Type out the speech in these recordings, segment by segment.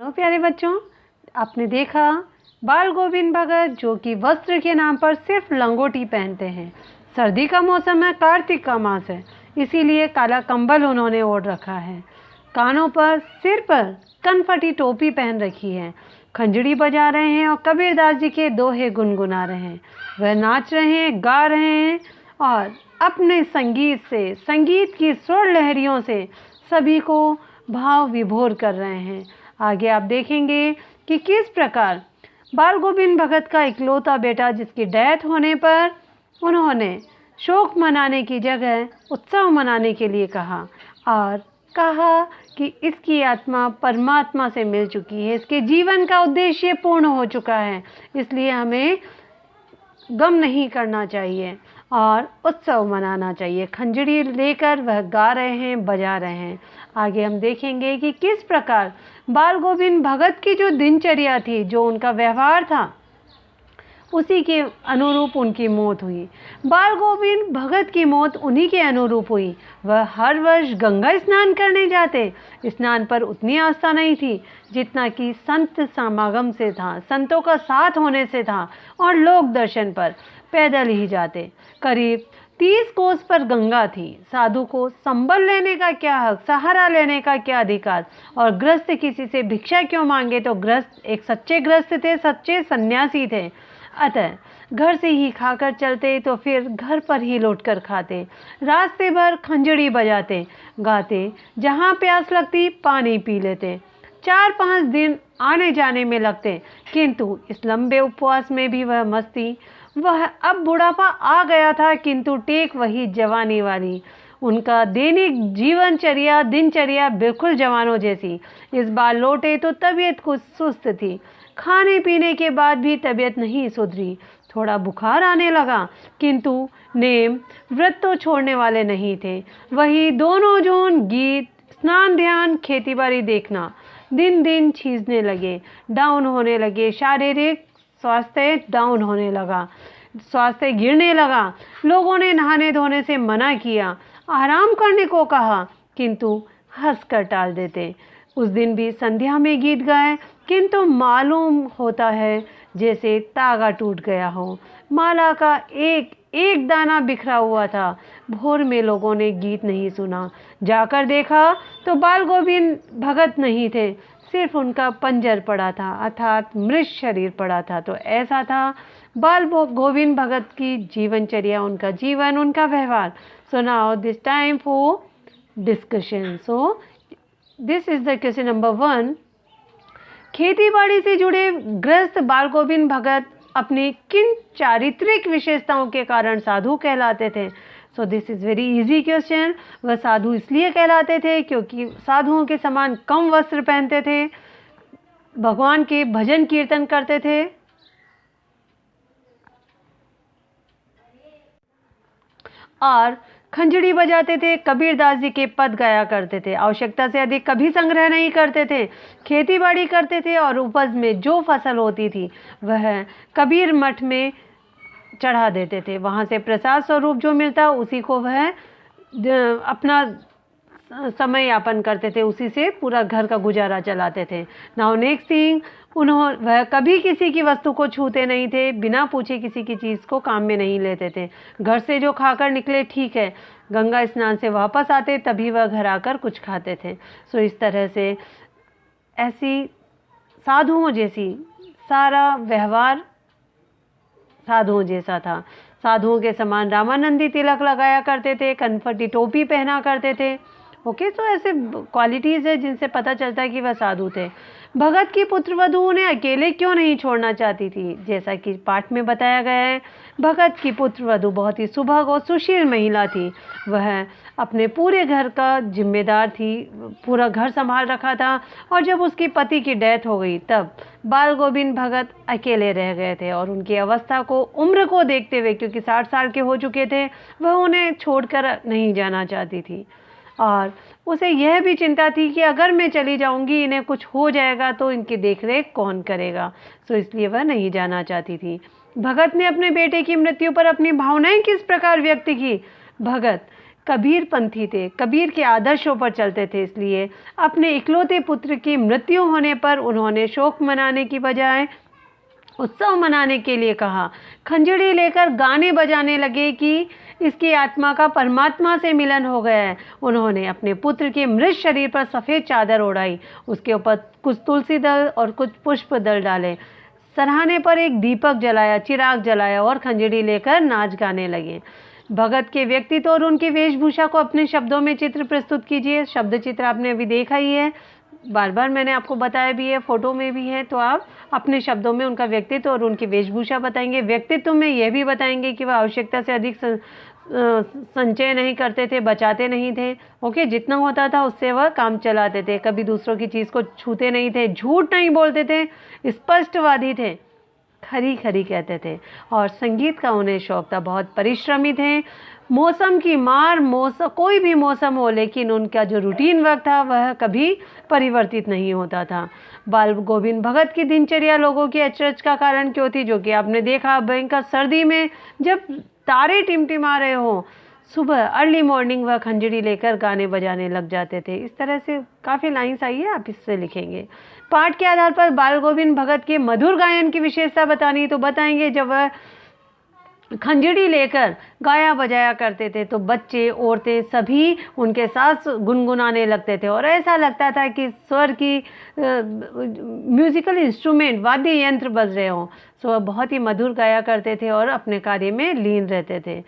Hello प्यारे बच्चों, आपने देखा बाल गोविंद भगत जो कि वस्त्र के नाम पर सिर्फ लंगोटी पहनते हैं। सर्दी का मौसम है, कार्तिक का मास है, इसीलिए काला कंबल उन्होंने ओढ़ रखा है। कानों पर, सिर पर कनफटी टोपी पहन रखी है। खंजड़ी बजा रहे हैं और कबीरदास जी के दोहे गुनगुना रहे हैं। वह नाच रहे हैं, गा रहे हैं और अपने संगीत से, संगीत की स्वर लहरियों से सभी को भाव विभोर कर रहे हैं। आगे आप देखेंगे कि किस प्रकार बाल गोविंद भगत का इकलौता बेटा, जिसकी डेथ होने पर उन्होंने शोक मनाने की जगह उत्सव मनाने के लिए कहा और कहा कि इसकी आत्मा परमात्मा से मिल चुकी है, इसके जीवन का उद्देश्य पूर्ण हो चुका है, इसलिए हमें गम नहीं करना चाहिए और उत्सव मनाना चाहिए। खंजड़ी लेकर वह गा रहे हैं, बजा रहे हैं। आगे हम देखेंगे कि किस प्रकार बाल गोविंद भगत की जो दिनचर्या थी, जो उनका व्यवहार था, उसी के अनुरूप उनकी मौत हुई। बाल गोविंद भगत की मौत उन्हीं के अनुरूप हुई। वह हर वर्ष गंगा स्नान करने जाते। स्नान पर उतनी आस्था नहीं थी जितना कि संत समागम से था, संतों का साथ होने से था, और लोक दर्शन पर पैदल ही जाते। करीब 30 कोस पर गंगा थी। साधु को संबल लेने का क्या हक, सहारा लेने का क्या अधिकार, और गृहस्थ किसी से भिक्षा क्यों मांगे? तो गृहस्थ एक सच्चे गृहस्थ थे, सच्चे सन्यासी थे। अतः घर से ही खाकर चलते तो फिर घर पर ही लौटकर खाते। रास्ते भर खंजड़ी बजाते, गाते, जहाँ प्यास लगती पानी पी लेते। 4-5 दिन आने जाने में लगते, किंतु इस लंबे उपवास में भी वह मस्ती। वह अब बुढ़ापा आ गया था, किंतु टेक वही जवानी वाली। उनका दैनिक जीवनचर्या, दिनचर्या बिल्कुल जवानों जैसी। इस बार लौटे तो तबीयत कुछ सुस्त थी। खाने पीने के बाद भी तबीयत नहीं सुधरी। थोड़ा बुखार आने लगा, किंतु नेम व्रत तो छोड़ने वाले नहीं थे। वही दोनों जोन, गीत, स्नान, ध्यान, खेतीबाड़ी देखना दिन दिन छीजने लगे, डाउन होने लगे। शारीरिक स्वास्थ्य डाउन होने लगा, स्वास्थ्य गिरने लगा। लोगों ने नहाने धोने से मना किया, आराम करने को कहा, किंतु हंसकर टाल देते। उस दिन भी संध्या में गीत गाए, किंतु मालूम होता है जैसे तागा टूट गया हो। माला का एक एक दाना बिखरा हुआ था। भोर में लोगों ने गीत नहीं सुना। जाकर देखा तो बाल गोविंद भगत नहीं थे, सिर्फ उनका पंजर पड़ा था, अर्थात मृत शरीर पड़ा था। तो ऐसा था बाल गोविंद भगत की जीवनचर्या, उनका जीवन, उनका व्यवहार। So now this time for discussion. So this is the question number 1। खेती बाड़ी से जुड़े गृहस्थ बाल गोविंद भगत अपनी किन चारित्रिक विशेषताओं के कारण साधु कहलाते थे? So this is very easy question. वह साधु इसलिए कहलाते थे क्योंकि साधुओं के समान कम वस्त्र पहनते थे, भगवान के भजन कीर्तन करते थे और खंजड़ी बजाते थे। कबीरदास जी के पद गाया करते थे। आवश्यकता से अधिक कभी संग्रह नहीं करते थे। खेतीबाड़ी करते थे और उपज में जो फसल होती थी वह कबीर मठ में चढ़ा देते थे। वहाँ से प्रसाद स्वरूप जो मिलता उसी को वह अपना समय यापन करते थे, उसी से पूरा घर का गुजारा चलाते थे। नाउ नेक्स्ट थिंग, वह कभी किसी की वस्तु को छूते नहीं थे, बिना पूछे किसी की चीज़ को काम में नहीं लेते थे। घर से जो खाकर निकले ठीक है, गंगा स्नान से वापस आते तभी वह घर आकर कुछ खाते थे। सो इस तरह से ऐसी साधुओं जैसी सारा व्यवहार साधुओं जैसा था। साधुओं के समान रामानंदी तिलक लगाया करते थे, कनफटी टोपी पहना करते थे। ओके, तो ऐसे क्वालिटीज़ है जिनसे पता चलता है कि वह साधु थे। भगत की पुत्रवधू उन्हें अकेले क्यों नहीं छोड़ना चाहती थी? जैसा कि पाठ में बताया गया है, भगत की पुत्रवधू बहुत ही सुभग और सुशील महिला थी। वह अपने पूरे घर का जिम्मेदार थी, पूरा घर संभाल रखा था, और जब उसके पति की डेथ हो गई तब बाल गोविंद भगत अकेले रह गए थे। और उनकी अवस्था को, उम्र को देखते हुए, क्योंकि 60 साल के हो चुके थे, वह उन्हें छोड़कर नहीं जाना चाहती थी। और उसे यह भी चिंता थी कि अगर मैं चली जाऊंगी, इन्हें कुछ हो जाएगा तो इनकी देखरेख कौन करेगा। सो इसलिए वह नहीं जाना चाहती थी। भगत ने अपने बेटे की मृत्यु पर अपनी भावनाएं किस प्रकार व्यक्त की? भगत कबीर पंथी थे, कबीर के आदर्शों पर चलते थे, इसलिए अपने इकलौते पुत्र की मृत्यु होने पर उन्होंने शोक मनाने की बजाय उत्सव मनाने के लिए कहा। खंजड़ी लेकर गाने बजाने लगे कि इसकी आत्मा का परमात्मा से मिलन हो गया है। उन्होंने अपने पुत्र के मृत शरीर पर सफ़ेद चादर ओढ़ाई, उसके ऊपर कुछ तुलसी दल और कुछ पुष्प दल डाले, सरहाने पर एक दीपक जलाया, चिराग जलाया और खंजड़ी लेकर नाच गाने लगे। भगत के व्यक्तित्व और उनकी वेशभूषा को अपने शब्दों में चित्र प्रस्तुत कीजिए। शब्द चित्र आपने अभी देखा ही है, बार बार मैंने आपको बताया भी है, फोटो में भी है, तो आप अपने शब्दों में उनका व्यक्तित्व और उनकी वेशभूषा बताएंगे। व्यक्तित्व में यह भी बताएंगे कि वह आवश्यकता से अधिक संचय नहीं करते थे, बचाते नहीं थे। ओके, जितना होता था उससे वह काम चलाते थे, कभी दूसरों की चीज़ को छूते नहीं थे, झूठ नहीं बोलते थे, स्पष्टवादी थे, खरी खरी कहते थे। और संगीत का उन्हें शौक था, बहुत परिश्रमी थे। मौसम की मार, कोई भी मौसम हो, लेकिन उनका जो रूटीन वर्क था वह कभी परिवर्तित नहीं होता था। बाल गोविंद भगत की दिनचर्या लोगों की अचरज का कारण क्यों थी? जो कि आपने देखा, भयंकर सर्दी में जब तारे टिमटिमा रहे हो, सुबह अर्ली मॉर्निंग वह खंजड़ी लेकर गाने बजाने लग जाते थे। इस तरह से काफ़ी लाइन्स आई है, आप इससे लिखेंगे। पाठ के आधार पर बाल गोविंद भगत के मधुर गायन की विशेषता बतानी तो बताएंगे। जब वह खंजड़ी लेकर गाया बजाया करते थे तो बच्चे, औरतें सभी उनके साथ गुनगुनाने लगते थे और ऐसा लगता था कि स्वर की म्यूजिकल इंस्ट्रूमेंट, वाद्य यंत्र बज रहे हों। सो वह बहुत ही मधुर गाया करते थे और अपने कार्य में लीन रहते थे।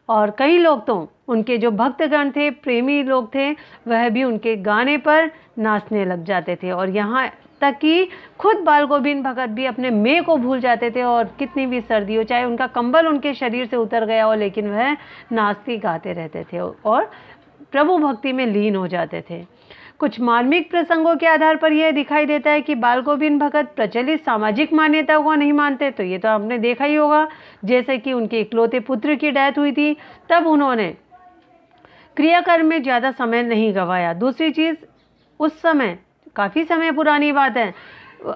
और कई लोग तो उनके जो भक्तगण थे, प्रेमी लोग थे, वह भी उनके गाने पर नाचने लग जाते थे। और यहाँ तक कि खुद बाल गोविंद भगत भी अपने मैं को भूल जाते थे और कितनी भी सर्दी हो, चाहे उनका कंबल उनके शरीर से उतर गया हो, लेकिन वह नाचते गाते रहते थे और प्रभु भक्ति में लीन हो जाते थे। कुछ मार्मिक प्रसंगों के आधार पर यह दिखाई देता है कि बाल गोविंद भगत प्रचलित सामाजिक मान्यताओं को नहीं मानते। तो ये तो आपने देखा ही होगा, जैसे कि उनके इकलौते पुत्र की डेथ हुई थी, तब उन्होंने क्रियाकर्म में ज़्यादा समय नहीं गंवाया। दूसरी चीज़, उस समय, काफ़ी समय पुरानी बात है,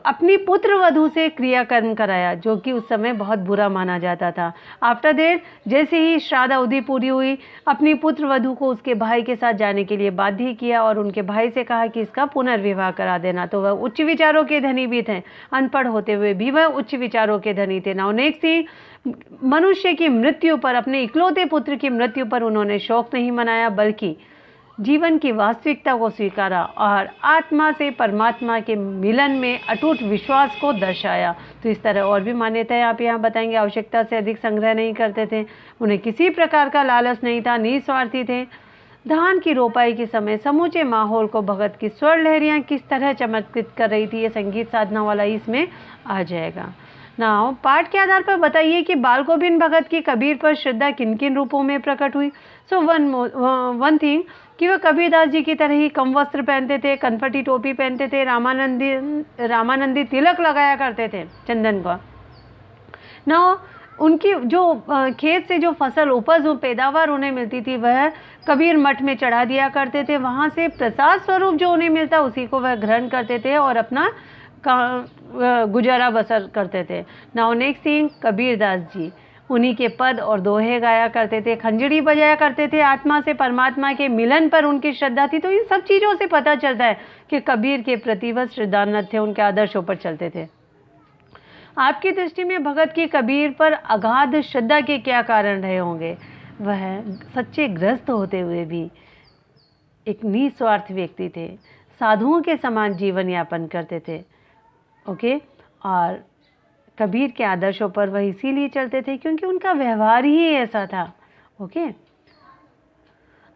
अपनी पुत्र वधू से क्रियाकर्म कराया, जो कि उस समय बहुत बुरा माना जाता था। आफ्टर दैट, जैसे ही श्राद्ध अवधि पूरी हुई, अपनी पुत्र वधू को उसके भाई के साथ जाने के लिए बाध्य किया और उनके भाई से कहा कि इसका पुनर्विवाह करा देना। तो वह उच्च विचारों के धनी भी थे, अनपढ़ होते हुए भी वह उच्च विचारों के धनी थे। नाउ नेक्स्ट थी, मनुष्य की मृत्यु पर, अपने इकलौते पुत्र की मृत्यु पर उन्होंने शोक नहीं मनाया, बल्कि जीवन की वास्तविकता को स्वीकारा और आत्मा से परमात्मा के मिलन में अटूट विश्वास को दर्शाया। तो इस तरह और भी मान्यताएं आप यहाँ बताएंगे। आवश्यकता से अधिक संग्रह नहीं करते थे, उन्हें किसी प्रकार का लालच नहीं था, निस्वार्थी थे। धान की रोपाई के समय समूचे माहौल को भगत की स्वर लहरियाँ किस तरह चमत्कृत कर रही थी, ये संगीत साधना वाला इसमें आ जाएगा। नाउ पाठ के आधार पर बताइए कि बाल गोविंद भगत की कबीर पर श्रद्धा किन किन रूपों में प्रकट हुई। सो वन थिंग कि वह कबीरदास जी की तरह ही कम वस्त्र पहनते थे, कनफटी टोपी पहनते थे, रामानंदी तिलक लगाया करते थे चंदन का। नाउ उनकी जो खेत से जो फसल उपज पैदावार उन्हें मिलती थी, वह कबीर मठ में चढ़ा दिया करते थे। वहाँ से प्रसाद स्वरूप जो उन्हें मिलता, उसी को वह ग्रहण करते थे और अपना गुजारा बसर करते थे। Now next thing, Kabirdas ji उन्हीं के पद और दोहे गाया करते थे, खंजड़ी बजाया करते थे। आत्मा से परमात्मा के मिलन पर उनकी श्रद्धा थी। तो इन सब चीज़ों से पता चलता है कि कबीर के प्रति वह श्रद्धानंद थे, उनके आदर्शों पर चलते थे। आपकी दृष्टि में भगत की कबीर पर अगाध श्रद्धा के क्या कारण रहे होंगे? वह सच्चे गृहस्थ होते हुए भी एक निस्वार्थ व्यक्ति थे, साधुओं के समान जीवन यापन करते थे। ओके, और कबीर के आदर्शों पर वह इसीलिए चलते थे क्योंकि उनका व्यवहार ही ऐसा था। ओके,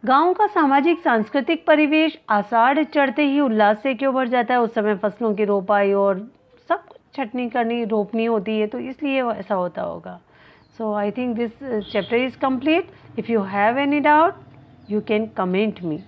गांव का सामाजिक सांस्कृतिक परिवेश आषाढ़ चढ़ते ही उल्लास से क्यों भर जाता है? उस समय फसलों की रोपाई और सब कुछ छटनी करनी, रोपनी होती है, तो इसलिए ऐसा होता होगा। So I think this chapter is complete. If you have any doubt, you can comment me.